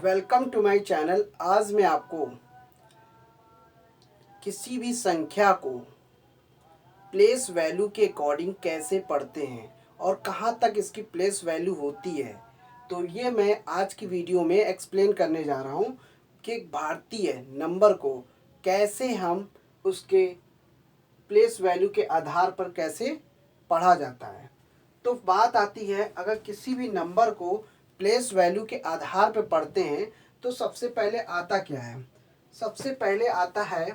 Welcome to my channel. आज मैं आपको किसी भी संख्या को प्लेस वैल्यू के अकॉर्डिंग कैसे पढ़ते हैं और कहाँ तक इसकी प्लेस वैल्यू होती है, तो ये मैं आज की वीडियो में एक्सप्लेन करने जा रहा हूँ कि एक भारतीय नंबर को कैसे हम उसके प्लेस वैल्यू के आधार पर कैसे पढ़ा जाता है। तो बात आती है, अगर किसी भी नंबर को प्लेस वैल्यू के आधार पर पढ़ते हैं तो सबसे पहले आता क्या है? सबसे पहले आता है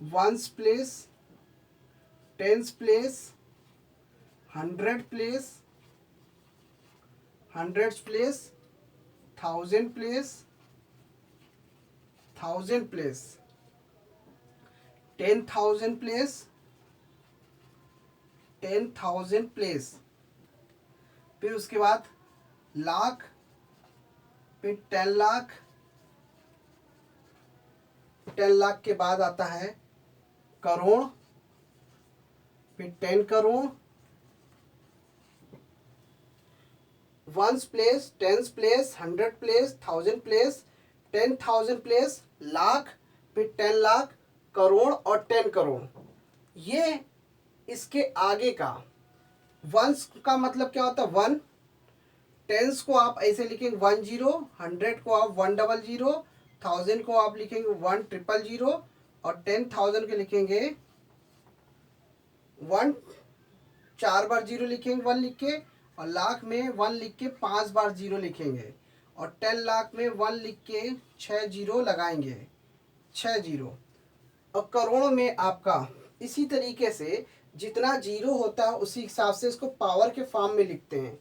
ones place, tens place, hundred place, hundreds place, thousand place, thousand place, 10,000 place, 10,000 place, फिर उसके बाद लाख, फिर 10 लाख, 10 लाख के बाद आता है करोड़, फिर 10 crore, ones place, tens place, hundred place, thousand place, 10,000 place, lakh, फिर 10 लाख, करोड़ और 10 करोड़। ये इसके आगे का वंस का मतलब क्या होता है? वन। टेंस को आप ऐसे लिखेंगे 10, हंड्रेड को आप 100, थाउजेंड को आप लिखेंगे 100 और 10,000 के लिखेंगे 1, 4 बार 0 लिखेंगे 1 लिख के, और लाख में 1 लिख के 5 बार 0 लिखेंगे, और 10 लाख में 1 लिख के 6 0 लगाएंगे, 6 0। और करोड़ में आपका इसी तरीके से जितना जीरो होता है उसी हिसाब से इसको पावर के फॉर्म में लिखते हैं।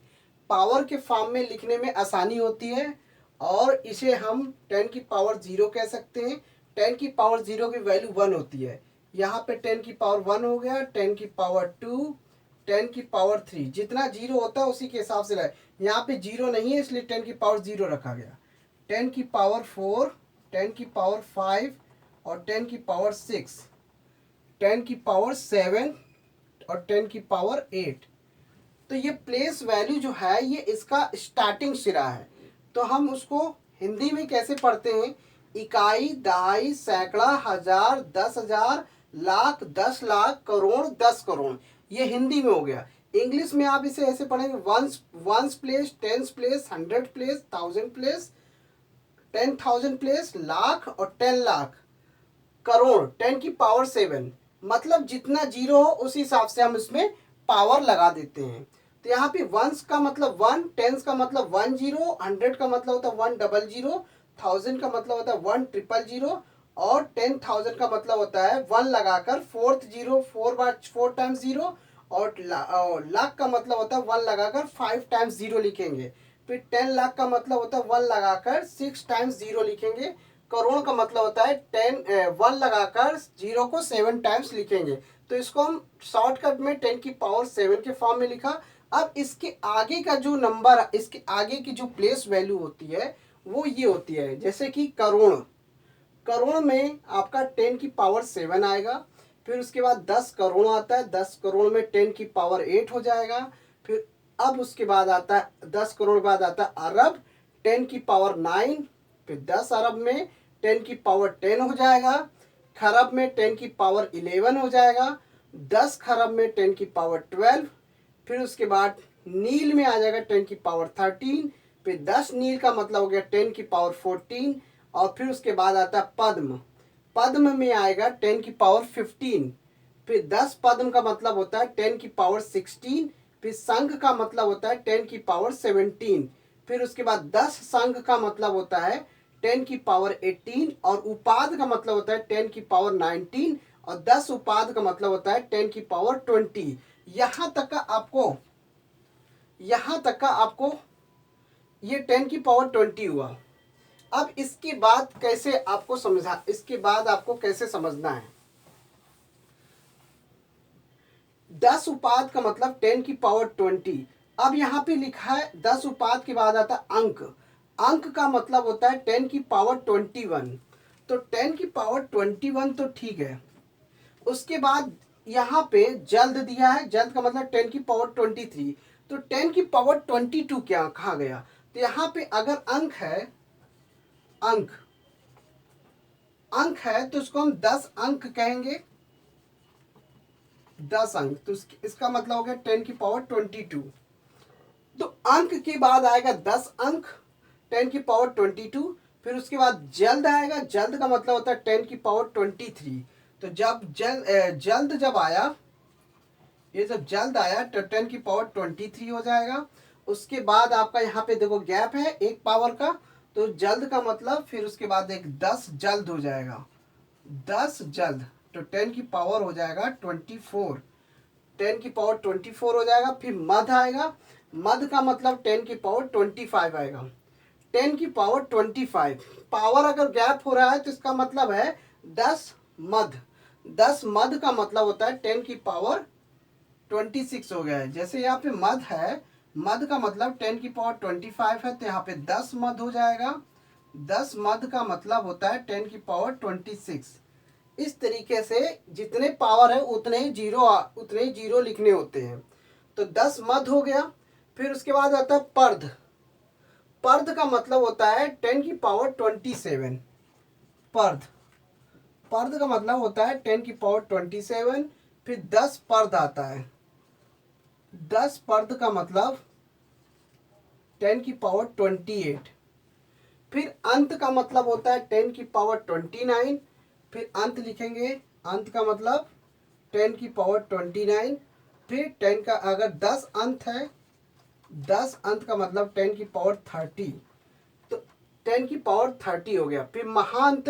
पावर के फॉर्म में लिखने में आसानी होती है और इसे हम 10 की पावर 0 कह सकते हैं। 10 की पावर 0 की वैल्यू 1 होती है। यहाँ पे 10 की पावर 1 हो गया, 10 की पावर 2, 10 की पावर 3। जितना जीरो होता है उसी के हिसाब से लाए। यहाँ पे जीरो नहीं है इसलिए 10 की पावर 0 रखा गया। 10 की पावर 4, 10 की पावर 5 और 10 की पावर 6, 10 की पावर 7 और 10 की पावर 8। तो ये प्लेस वैल्यू जो है ये इसका स्टार्टिंग सिरा है। तो हम उसको हिंदी में कैसे पढ़ते हैं? इकाई, दहाई, सैकड़ा, हजार, 10,000, लाख, 10 लाख, करोड़, 10 करोड़। ये हिंदी में हो गया। इंग्लिश में आप इसे ऐसे पढ़ेंगे ones place, tens place, hundred place, thousand place, 10,000 place, lakh और 10 लाख, करोड़, 10 की पावर 7। मतलब जितना जीरो हो उस हिसाब से हम इसमें पावर लगा देते हैं। तो यहाँ पे वंस का मतलब 1, टेंस का मतलब 10, हंड्रेड का मतलब होता है 100, थाउजेंड का मतलब होता है 100 और 10,000 का मतलब होता है 1 लगाकर 4th 0, 4 टाइम्स 0, और लाख का मतलब होता है 1 लगाकर 5 टाइम्स 0 लिखेंगे। फिर 10 लाख का मतलब होता है 1 लगाकर 6 टाइम्स 0 लिखेंगे। करोड़ का मतलब होता है 1 लगाकर 0 को 7 टाइम्स लिखेंगे। तो इसको हम शॉर्टकट में 10 की पावर 7 के फॉर्म में लिखा। अब इसके आगे का जो नंबर, इसके आगे की जो प्लेस वैल्यू होती है वो ये होती है, जैसे कि करोड़। करोड़ में आपका 10 की पावर 7 आएगा। फिर उसके बाद 10 करोड़ आता है। 10 करोड़ में 10 की पावर 8 हो जाएगा। फिर अब उसके बाद आता है 10 करोड़ के बाद आता है अरब, 10 की पावर 9। फिर 10 अरब में 10 की पावर 10 हो जाएगा। खरब में 10 की पावर 11 हो जाएगा। 10 खरब में 10 की पावर 12। फिर उसके बाद नील में आ जाएगा 10 की पावर 13। फिर 10 नील का मतलब हो गया 10 की पावर 14। और फिर उसके बाद आता है पद्म। पद्म में आएगा 10 की पावर 15। फिर 10 पद्म का मतलब होता है 10 की पावर 16। फिर संघ का मतलब होता है 10 की पावर 17। फिर उसके बाद 10 संघ का मतलब होता है 10 की पावर 18। और उपाद का मतलब होता है 10 की पावर 19। और 10 उपाद का मतलब होता है 10 की पावर 20। यहाँ तक का आपको ये 10 की पावर 20 हुआ। अब इसके बाद इसके बाद आपको कैसे समझना है? 10 उपाद का मतलब 10 की पावर 20। अब यहाँ पे लिखा है 10 उपाद के बाद आता है अंक। अंक का मतलब होता है 10 की पावर 21। तो 10 की पावर 21 तो ठीक है। उसके बाद यहाँ पे जल्द दिया है। जल्द का मतलब 10 की पावर 23। तो 10 की पावर 22 क्या कहा गया? तो यहाँ पे अगर अंक है, अंक है तो इसको हम 10 अंक कहेंगे, 10 अंक। तो इसका मतलब हो गया 10 की पावर 22। तो अंक के बाद आएगा 10 अंक 10 की पावर 22। फिर उसके बाद जल्द आएगा, जल्द का मतलब होता है 10 की पावर 23। तो जब जल्द जब आया, ये जब जल्द आया तो 10 की पावर 23 हो जाएगा। उसके बाद आपका यहाँ पे देखो गैप है एक पावर का, तो जल्द का मतलब फिर उसके बाद एक 10 जल्द हो जाएगा, 10 जल्द, तो 10 की पावर हो जाएगा 24, 10 की पावर 24 हो जाएगा। फिर मध आएगा, मध का मतलब 10 की पावर 25 आएगा, 10 की पावर 25। पावर अगर गैप हो रहा है तो इसका मतलब है 10 मध, 10 मध का मतलब होता है 10 की पावर 26 हो गया है। जैसे यहाँ पे मध है, मध का मतलब 10 की पावर 25 है, तो यहाँ पे 10 मध हो जाएगा, 10 मध का मतलब होता है 10 की पावर 26। इस तरीके से जितने पावर है उतने ही जीरो लिखने होते हैं। तो 10 मध हो गया। फिर उसके बाद आता है पर्ध, पर्ध का मतलब होता है 10 की पावर 27, पर्ध, पर्ध का मतलब होता है 10 की पावर 27। फिर 10 पर्ध आता है, 10 पर्ध का मतलब 10 की पावर 28। फिर अंत का मतलब होता है 10 की पावर 29। फिर अंत लिखेंगे, अंत का मतलब 10 की पावर 29। फिर 10 का अगर 10 अंत है, 10 अंत का मतलब 10 की पावर 30, तो 10 की पावर 30 हो गया। फिर महाअंत,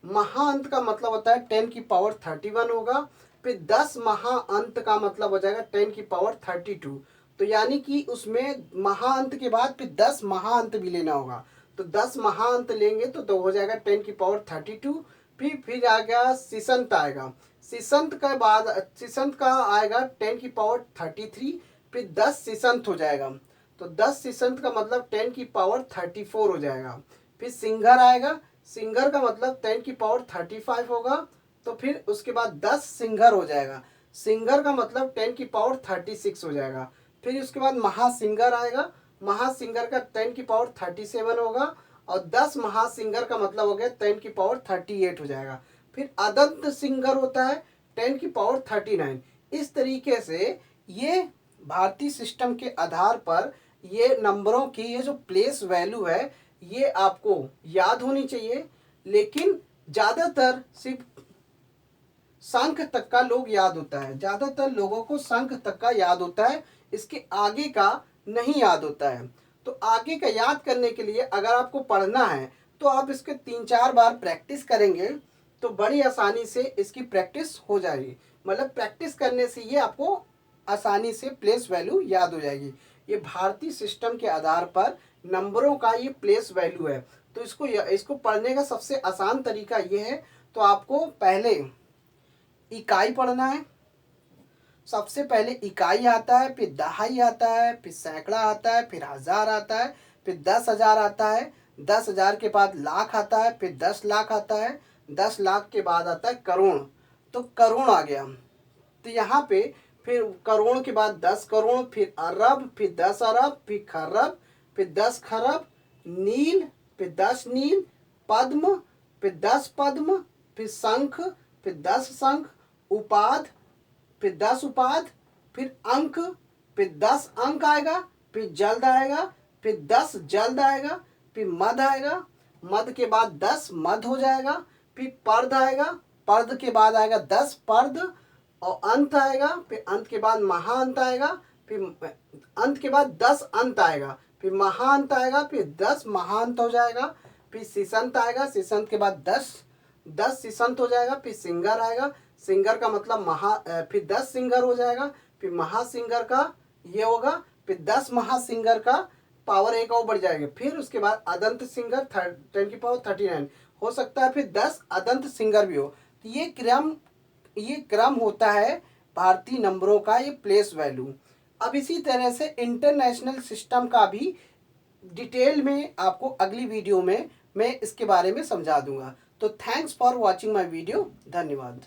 महाअंत का मतलब होता है 10 की पावर 31 होगा। फिर 10 महाअंत का मतलब हो जाएगा 10 की पावर 32। तो यानी कि उसमें महाअंत के बाद फिर 10 महाअंत भी लेना होगा। तो 10 महाअंत लेंगे तो हो जाएगा 10 की पावर 32। फिर आ गया सिसंत आएगा, सिसंत के बाद सिसंत का आएगा 10 की पावर 33। फिर 10 सिसंत हो जाएगा, तो 10 सिसंत का मतलब 10 की पावर 34 हो जाएगा। फिर सिंगर आएगा, सिंगर का मतलब 10 की पावर 35 होगा। तो फिर उसके बाद 10 सिंगर हो जाएगा, सिंगर का मतलब 10 की पावर 36 हो जाएगा। फिर उसके बाद महासिंगर आएगा, महासिंगर का 10 की पावर 37 होगा। और 10 महासिंगर का मतलब हो गया 10 की पावर 38 हो जाएगा। फिर अदंत सिंगर होता है 10 की पावर 39। इस तरीके से ये भारतीय सिस्टम के आधार पर ये नंबरों की ये जो प्लेस वैल्यू है ये आपको याद होनी चाहिए। लेकिन ज़्यादातर सिर्फ संख तक का लोग याद होता है, ज़्यादातर लोगों को संख तक का याद होता है, इसके आगे का नहीं याद होता है। तो आगे का याद करने के लिए अगर आपको पढ़ना है तो आप इसके 3-4 बार प्रैक्टिस करेंगे तो बड़ी आसानी से इसकी प्रैक्टिस हो जाएगी। मतलब प्रैक्टिस करने से ये आपको आसानी से प्लेस वैल्यू याद हो जाएगी। ये भारतीय सिस्टम के आधार पर नंबरों का ये प्लेस वैल्यू है। तो इसको पढ़ने का सबसे आसान तरीका ये है, तो आपको पहले इकाई पढ़ना है। सबसे पहले इकाई आता है, फिर दहाई आता है, फिर सैकड़ा आता है, फिर हजार आता है, फिर 10,000 आता है, 10,000 के बाद लाख आता है, फिर 10 लाख आता है, 10 लाख के बाद आता है करोड़। तो करोड़ आ गया। तो यहाँ पे फिर करोड़ के बाद 10 करोड़, फिर अरब, फिर 10 अरब, फिर खरब, फिर 10 खरब, नील, फिर 10 नील, पद्म, फिर 10 पद्म, फिर शंख, फिर 10 शंख, उपाध, फिर 10 उपाध, फिर अंक, फिर 10 अंक आएगा, फिर जल्द आएगा, फिर 10 जल्द आएगा, फिर मध आएगा, मध के बाद 10 मध हो जाएगा, फिर पर्द आएगा, पर्द के बाद आएगा 10 पर्द, और अंत आएगा, फिर अंत के बाद महाअंत आएगा, फिर अंत के बाद 10 अंत आएगा, फिर महाअंत आएगा, फिर 10 महाअंत हो जाएगा, फिर सिसंत आएगा, सिसंत के बाद 10 सिसंत हो जाएगा, फिर सिंगर आएगा, सिंगर का मतलब फिर 10 सिंगर हो जाएगा, फिर महासिंगर का ये होगा, फिर 10 महासिंगर का पावर एक और बढ़ जाएगा। फिर उसके बाद अदंत सिंगर 10 की पावर 39 हो सकता है, फिर 10 अदंत सिंगर भी हो। तो ये क्रम होता है भारतीय नंबरों का, ये प्लेस वैल्यू। अब इसी तरह से इंटरनेशनल सिस्टम का भी डिटेल में आपको अगली वीडियो में मैं इसके बारे में समझा दूंगा। तो thanks for watching my video, धन्यवाद।